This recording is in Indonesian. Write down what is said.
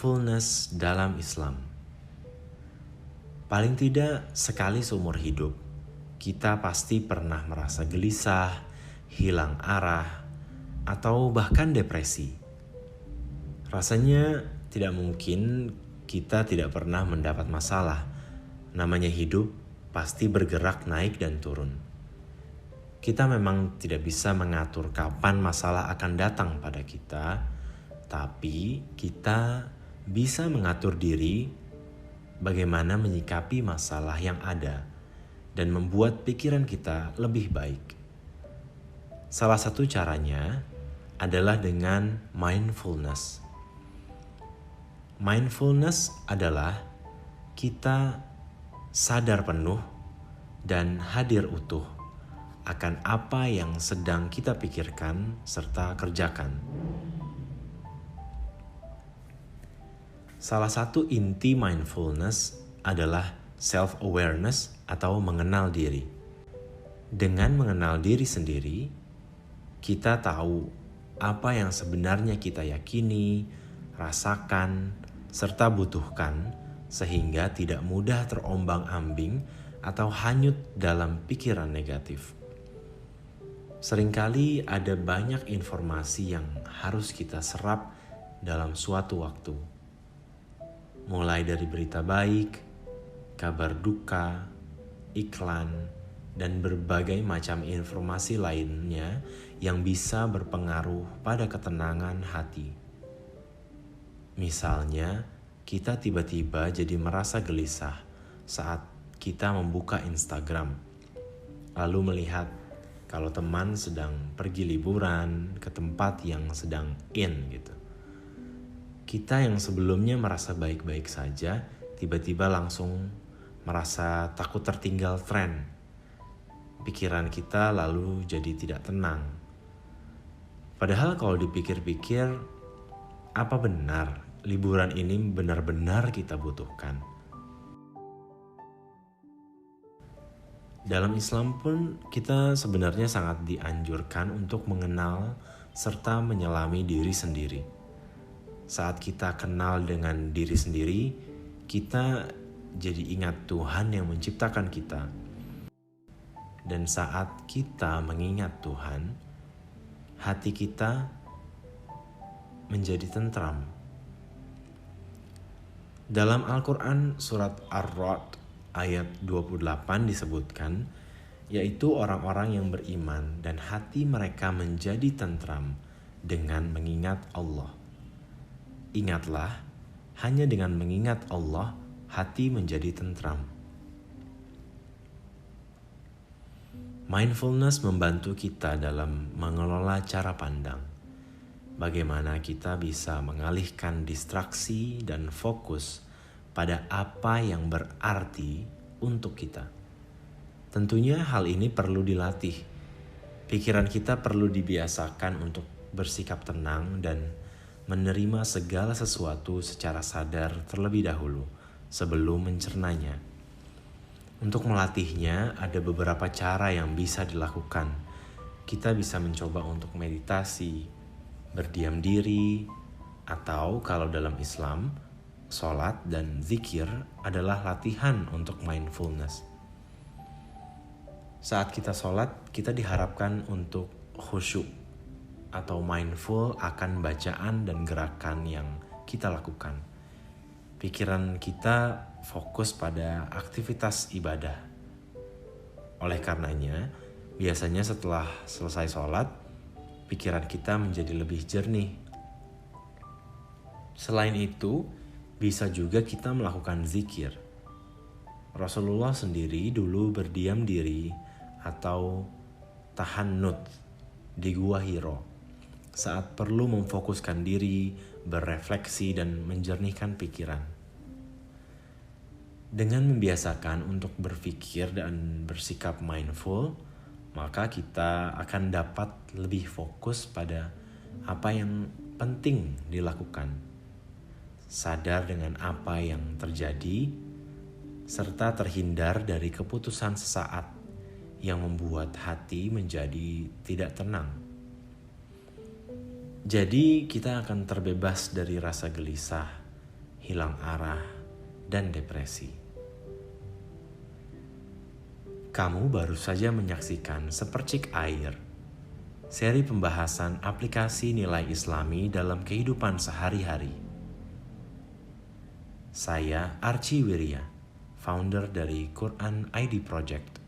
Mindfulness dalam Islam. Paling tidak sekali seumur hidup, kita pasti pernah merasa gelisah, hilang arah, atau bahkan depresi. Rasanya tidak mungkin kita tidak pernah mendapat masalah. Namanya hidup pasti bergerak naik dan turun. Kita memang tidak bisa mengatur kapan masalah akan datang pada kita, tapi kita bisa mengatur diri bagaimana menyikapi masalah yang ada dan membuat pikiran kita lebih baik. Salah satu caranya adalah dengan mindfulness. Mindfulness adalah kita sadar penuh dan hadir utuh akan apa yang sedang kita pikirkan serta kerjakan. Salah satu inti mindfulness adalah self-awareness atau mengenal diri. Dengan mengenal diri sendiri, kita tahu apa yang sebenarnya kita yakini, rasakan, serta butuhkan sehingga tidak mudah terombang-ambing atau hanyut dalam pikiran negatif. Seringkali ada banyak informasi yang harus kita serap dalam suatu waktu. Mulai dari berita baik, kabar duka, iklan, dan berbagai macam informasi lainnya yang bisa berpengaruh pada ketenangan hati. Misalnya, kita tiba-tiba jadi merasa gelisah saat kita membuka Instagram, lalu melihat kalau teman sedang pergi liburan ke tempat yang sedang in gitu. Kita yang sebelumnya merasa baik-baik saja, tiba-tiba langsung merasa takut tertinggal tren. Pikiran kita lalu jadi tidak tenang. Padahal kalau dipikir-pikir, apa benar liburan ini benar-benar kita butuhkan? Dalam Islam pun kita sebenarnya sangat dianjurkan untuk mengenal serta menyelami diri sendiri. Saat kita kenal dengan diri sendiri, kita jadi ingat Tuhan yang menciptakan kita. Dan saat kita mengingat Tuhan, hati kita menjadi tentram. Dalam Al-Quran surat Ar-Ra'd ayat 28 disebutkan, yaitu orang-orang yang beriman dan hati mereka menjadi tentram dengan mengingat Allah. Ingatlah, hanya dengan mengingat Allah, hati menjadi tentram. Mindfulness membantu kita dalam mengelola cara pandang. Bagaimana kita bisa mengalihkan distraksi dan fokus pada apa yang berarti untuk kita. Tentunya hal ini perlu dilatih. Pikiran kita perlu dibiasakan untuk bersikap tenang dan menerima segala sesuatu secara sadar terlebih dahulu sebelum mencernanya. Untuk melatihnya ada beberapa cara yang bisa dilakukan. Kita bisa mencoba untuk meditasi, berdiam diri, atau kalau dalam Islam, sholat dan zikir adalah latihan untuk mindfulness. Saat kita sholat, kita diharapkan untuk khusyuk atau mindful akan bacaan dan gerakan yang kita lakukan. Pikiran kita fokus pada aktivitas ibadah. Oleh karenanya, biasanya setelah selesai sholat, pikiran kita menjadi lebih jernih. Selain itu, bisa juga kita melakukan zikir. Rasulullah sendiri dulu berdiam diri atau tahannut di Gua Hiro saat perlu memfokuskan diri, berefleksi, dan menjernihkan pikiran. Dengan membiasakan untuk berpikir dan bersikap mindful, maka kita akan dapat lebih fokus pada apa yang penting dilakukan, sadar dengan apa yang terjadi, serta terhindar dari keputusan sesaat yang membuat hati menjadi tidak tenang. Jadi kita akan terbebas dari rasa gelisah, hilang arah, dan depresi. Kamu baru saja menyaksikan Sepercik Air, seri pembahasan aplikasi nilai Islami dalam kehidupan sehari-hari. Saya Archie Wirya, founder dari Quran ID Project.